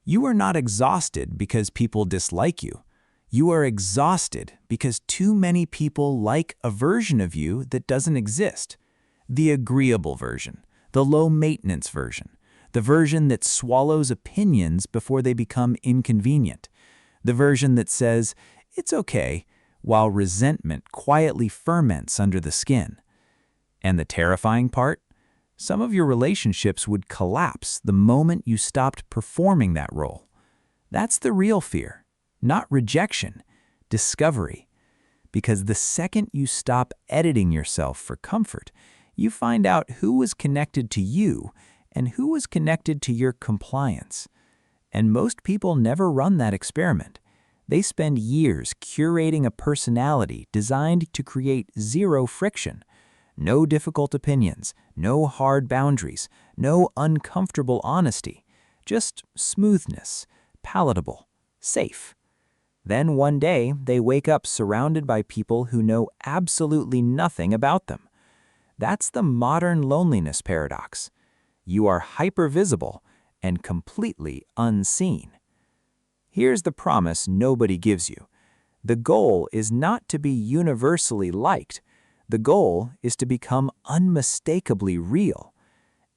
You are not exhausted because people dislike you. You are exhausted because too many people like a version of you that doesn't exist. The agreeable version, the low-maintenance version, the version that swallows opinions before they become inconvenient, the version that says, "It's okay," while resentment quietly ferments under the skin. And the terrifying part? Some of your relationships would collapse the moment you stopped performing that role. That's the real fear, not rejection, discovery. Because the second you stop editing yourself for comfort, you find out who was connected to you and who was connected to your compliance. And most people never run that experiment. They spend years curating a personality designed to create zero friction. No difficult opinions, no hard boundaries, no uncomfortable honesty, just smoothness, palatable, safe. Then one day, they wake up surrounded by people who know absolutely nothing about them. That's the modern loneliness paradox. You are hypervisible and completely unseen. Here's the promise nobody gives you. The goal is not to be universally liked. The goal is to become unmistakably real.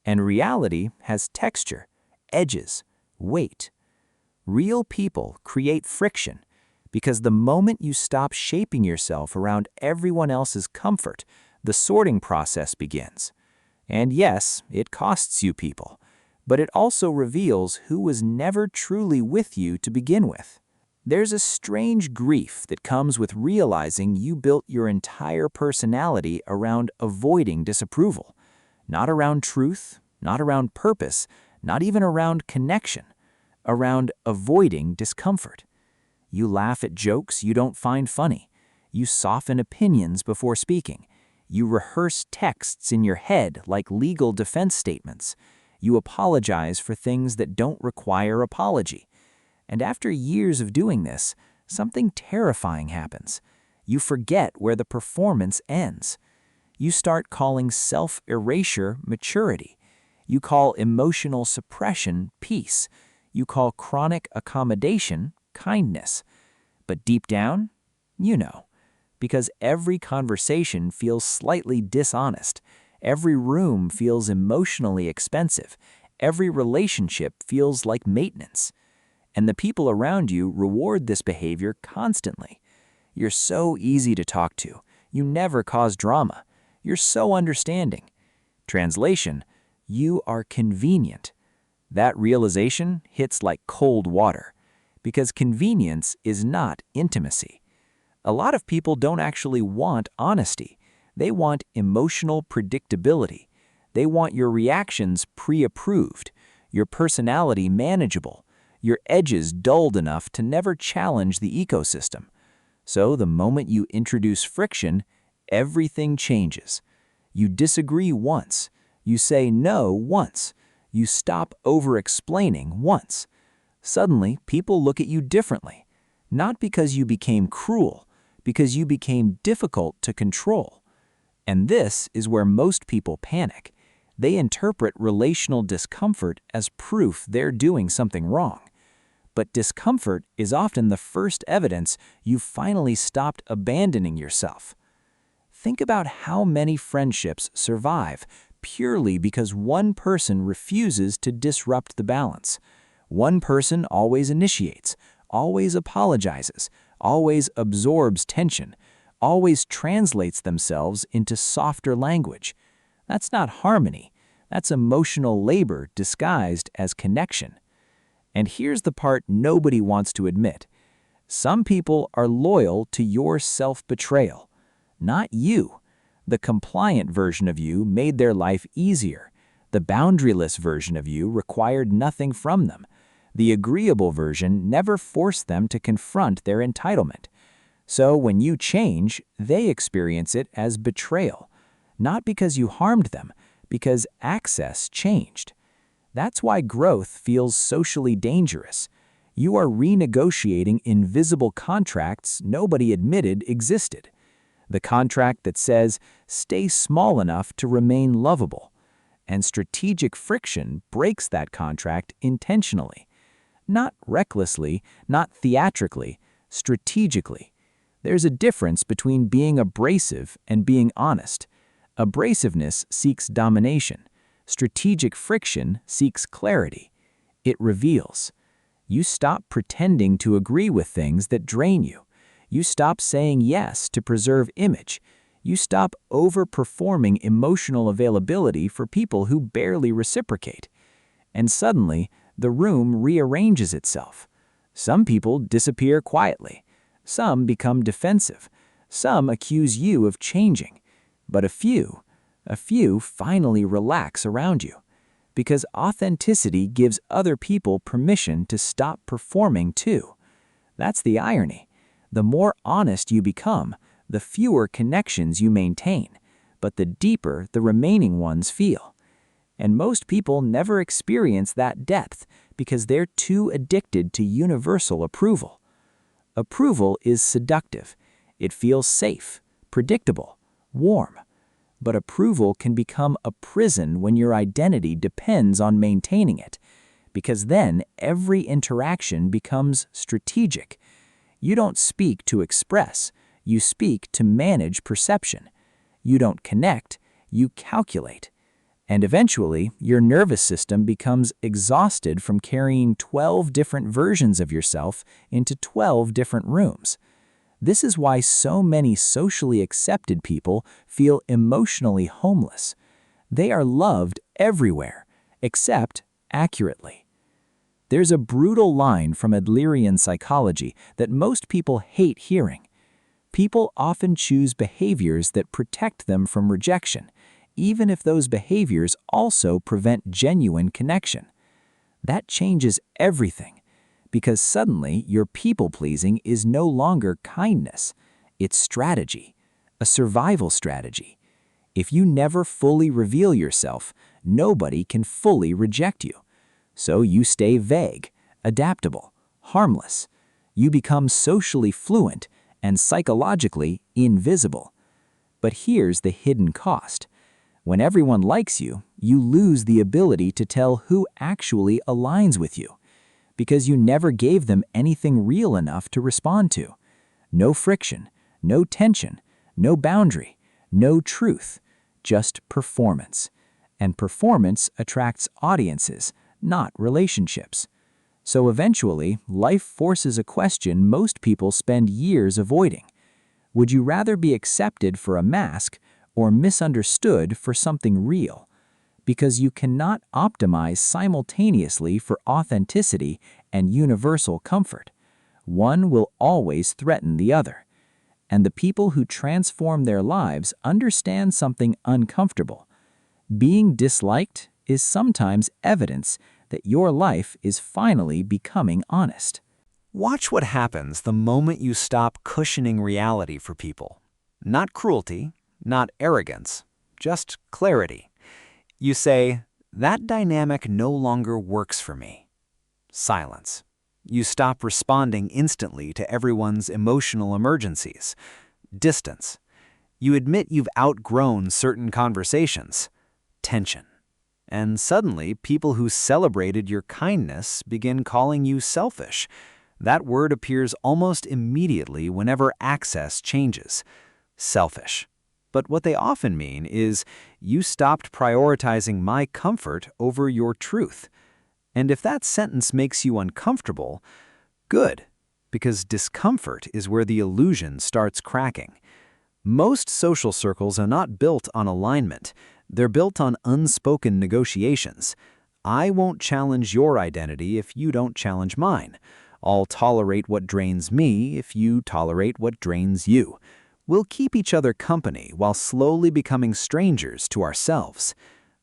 And reality has texture, edges, weight. Real people create friction because the moment you stop shaping yourself around everyone else's comfort, the sorting process begins. And yes, it costs you people, but it also reveals who was never truly with you to begin with. There's a strange grief that comes with realizing you built your entire personality around avoiding disapproval, not around truth, not around purpose, not even around connection, around avoiding discomfort. You laugh at jokes you don't find funny. You soften opinions before speaking. You rehearse texts in your head like legal defense statements. You apologize for things that don't require apology. And after years of doing this, something terrifying happens. You forget where the performance ends. You start calling self-erasure maturity. You call emotional suppression peace. You call chronic accommodation kindness. But deep down, you know. Because every conversation feels slightly dishonest. Every room feels emotionally expensive. Every relationship feels like maintenance. And the people around you reward this behavior constantly. You're so easy to talk to. You never cause drama. You're so understanding. Translation, you are convenient. That realization hits like cold water, because convenience is not intimacy. A lot of people don't actually want honesty. They want emotional predictability. They want your reactions pre-approved, your personality manageable, your edges dulled enough to never challenge the ecosystem. So the moment you introduce friction, everything changes. You disagree once. You say no once. You stop over-explaining once. Suddenly, people look at you differently. Not because you became cruel, because you became difficult to control. And this is where most people panic. They interpret relational discomfort as proof they're doing something wrong. But discomfort is often the first evidence you've finally stopped abandoning yourself. Think about how many friendships survive purely because one person refuses to disrupt the balance. One person always initiates, always apologizes, always absorbs tension, always translates themselves into softer language. That's not harmony. That's emotional labor disguised as connection. And here's the part nobody wants to admit. Some people are loyal to your self-betrayal, not you. The compliant version of you made their life easier. The boundaryless version of you required nothing from them. The agreeable version never forced them to confront their entitlement. So when you change, they experience it as betrayal, not because you harmed them, because access changed. That's why growth feels socially dangerous. You are renegotiating invisible contracts nobody admitted existed. The contract that says, stay small enough to remain lovable. And strategic friction breaks that contract intentionally. Not recklessly, not theatrically, strategically. There's a difference between being abrasive and being honest. Abrasiveness seeks domination. Strategic friction seeks clarity. It reveals. You stop pretending to agree with things that drain you. You stop saying yes to preserve image. You stop overperforming emotional availability for people who barely reciprocate. And suddenly, the room rearranges itself. Some people disappear quietly. Some become defensive. Some accuse you of changing. But a few finally relax around you. Because authenticity gives other people permission to stop performing too. That's the irony. The more honest you become, the fewer connections you maintain, but the deeper the remaining ones feel. And most people never experience that depth because they're too addicted to universal approval. Approval is seductive. It feels safe, predictable, warm. But approval can become a prison when your identity depends on maintaining it, because then every interaction becomes strategic. You don't speak to express, you speak to manage perception. You don't connect, you calculate. And eventually, your nervous system becomes exhausted from carrying 12 different versions of yourself into 12 different rooms. This is why so many socially accepted people feel emotionally homeless. They are loved everywhere, except accurately. There's a brutal line from Adlerian psychology that most people hate hearing. People often choose behaviors that protect them from rejection, even if those behaviors also prevent genuine connection. That changes everything. Because suddenly your people-pleasing is no longer kindness. It's strategy, a survival strategy. If you never fully reveal yourself, nobody can fully reject you. So you stay vague, adaptable, harmless. You become socially fluent and psychologically invisible. But here's the hidden cost. When everyone likes you, you lose the ability to tell who actually aligns with you. Because you never gave them anything real enough to respond to. No friction, no tension, no boundary, no truth, just performance. And performance attracts audiences, not relationships. So eventually, life forces a question most people spend years avoiding. Would you rather be accepted for a mask or misunderstood for something real? Because you cannot optimize simultaneously for authenticity and universal comfort. One will always threaten the other. And the people who transform their lives understand something uncomfortable. Being disliked is sometimes evidence that your life is finally becoming honest. Watch what happens the moment you stop cushioning reality for people. Not cruelty, not arrogance, just clarity. You say, that dynamic no longer works for me. Silence. You stop responding instantly to everyone's emotional emergencies. Distance. You admit you've outgrown certain conversations. Tension. And suddenly, people who celebrated your kindness begin calling you selfish. That word appears almost immediately whenever access changes. Selfish. But what they often mean is, you stopped prioritizing my comfort over your truth. And if that sentence makes you uncomfortable, good, because discomfort is where the illusion starts cracking. Most social circles are not built on alignment. They're built on unspoken negotiations. I won't challenge your identity if you don't challenge mine. I'll tolerate what drains me if you tolerate what drains you. We'll keep each other company while slowly becoming strangers to ourselves.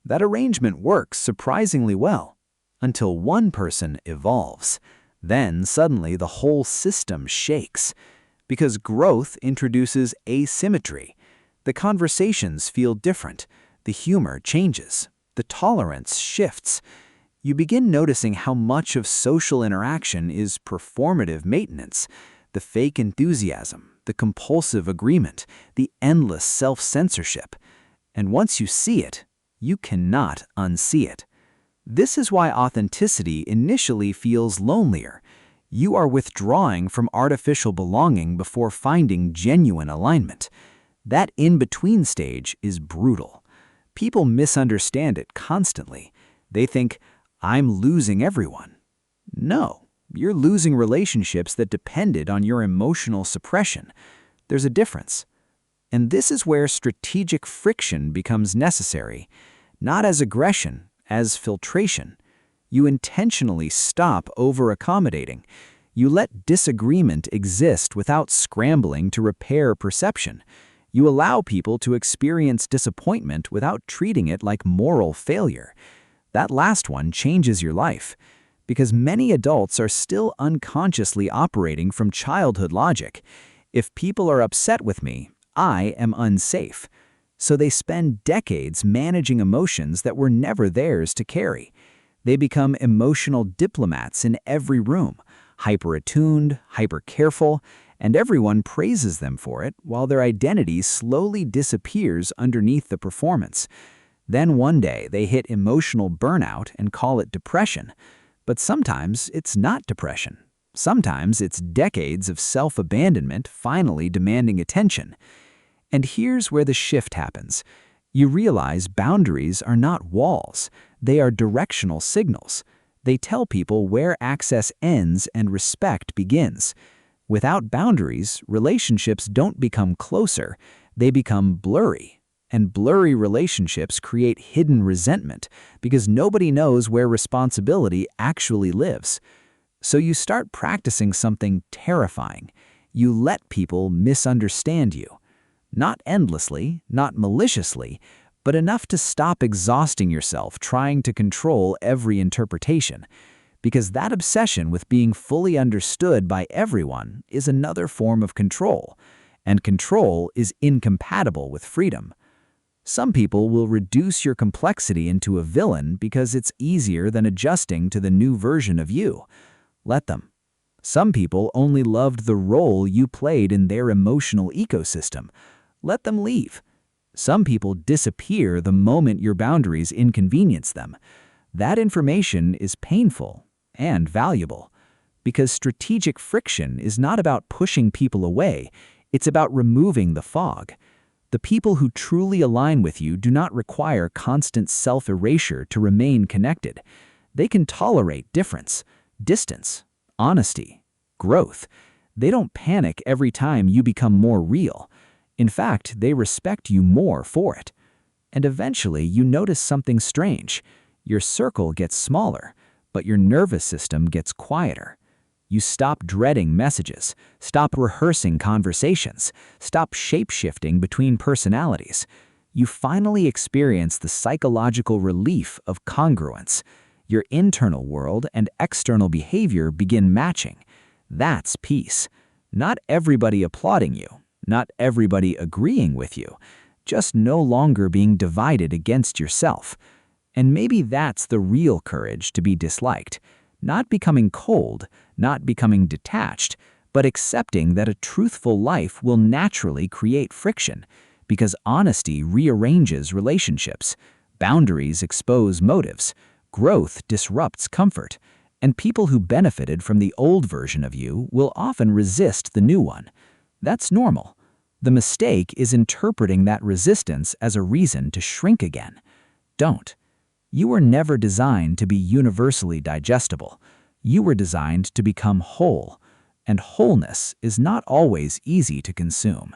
That arrangement works surprisingly well, until one person evolves. Then suddenly the whole system shakes. Because growth introduces asymmetry. The conversations feel different. The humor changes. The tolerance shifts. You begin noticing how much of social interaction is performative maintenance, the fake enthusiasm, the compulsive agreement, the endless self-censorship. And once you see it, you cannot unsee it. This is why authenticity initially feels lonelier. You are withdrawing from artificial belonging before finding genuine alignment. That in-between stage is brutal. People misunderstand it constantly. They think, I'm losing everyone. No, you're losing relationships that depended on your emotional suppression. There's a difference. And this is where strategic friction becomes necessary, not as aggression, as filtration. You intentionally stop over-accommodating. You let disagreement exist without scrambling to repair perception. You allow people to experience disappointment without treating it like moral failure. That last one changes your life, because many adults are still unconsciously operating from childhood logic. If people are upset with me, I am unsafe. So they spend decades managing emotions that were never theirs to carry. They become emotional diplomats in every room, hyper-attuned, hyper-careful, and everyone praises them for it while their identity slowly disappears underneath the performance. Then one day they hit emotional burnout and call it depression. But sometimes it's not depression. Sometimes it's decades of self-abandonment finally demanding attention. And here's where the shift happens. You realize boundaries are not walls. They are directional signals. They tell people where access ends and respect begins. Without boundaries, relationships don't become closer. They become blurry. And blurry relationships create hidden resentment because nobody knows where responsibility actually lives. So you start practicing something terrifying. You let people misunderstand you. Not endlessly, not maliciously, but enough to stop exhausting yourself trying to control every interpretation. Because that obsession with being fully understood by everyone is another form of control. And control is incompatible with freedom. Some people will reduce your complexity into a villain because it's easier than adjusting to the new version of you. Let them. Some people only loved the role you played in their emotional ecosystem. Let them leave. Some people disappear the moment your boundaries inconvenience them. That information is painful and valuable, because strategic friction is not about pushing people away, it's about removing the fog. The people who truly align with you do not require constant self-erasure to remain connected. They can tolerate difference, distance, honesty, growth. They don't panic every time you become more real. In fact, they respect you more for it. And eventually you notice something strange. Your circle gets smaller, but your nervous system gets quieter. You stop dreading messages, stop rehearsing conversations, stop shape-shifting between personalities. You finally experience the psychological relief of congruence. Your internal world and external behavior begin matching. That's peace. Not everybody applauding you, not everybody agreeing with you, just no longer being divided against yourself. And maybe that's the real courage to be disliked. Not becoming cold, not becoming detached, but accepting that a truthful life will naturally create friction, because honesty rearranges relationships, boundaries expose motives, growth disrupts comfort, and people who benefited from the old version of you will often resist the new one. That's normal. The mistake is interpreting that resistance as a reason to shrink again. Don't. You were never designed to be universally digestible. You were designed to become whole, and wholeness is not always easy to consume.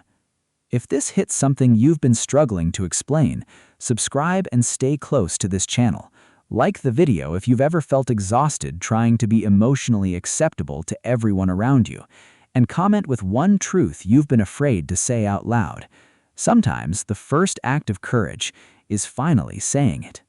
If this hits something you've been struggling to explain, subscribe and stay close to this channel. Like the video if you've ever felt exhausted trying to be emotionally acceptable to everyone around you, and comment with one truth you've been afraid to say out loud. Sometimes the first act of courage is finally saying it.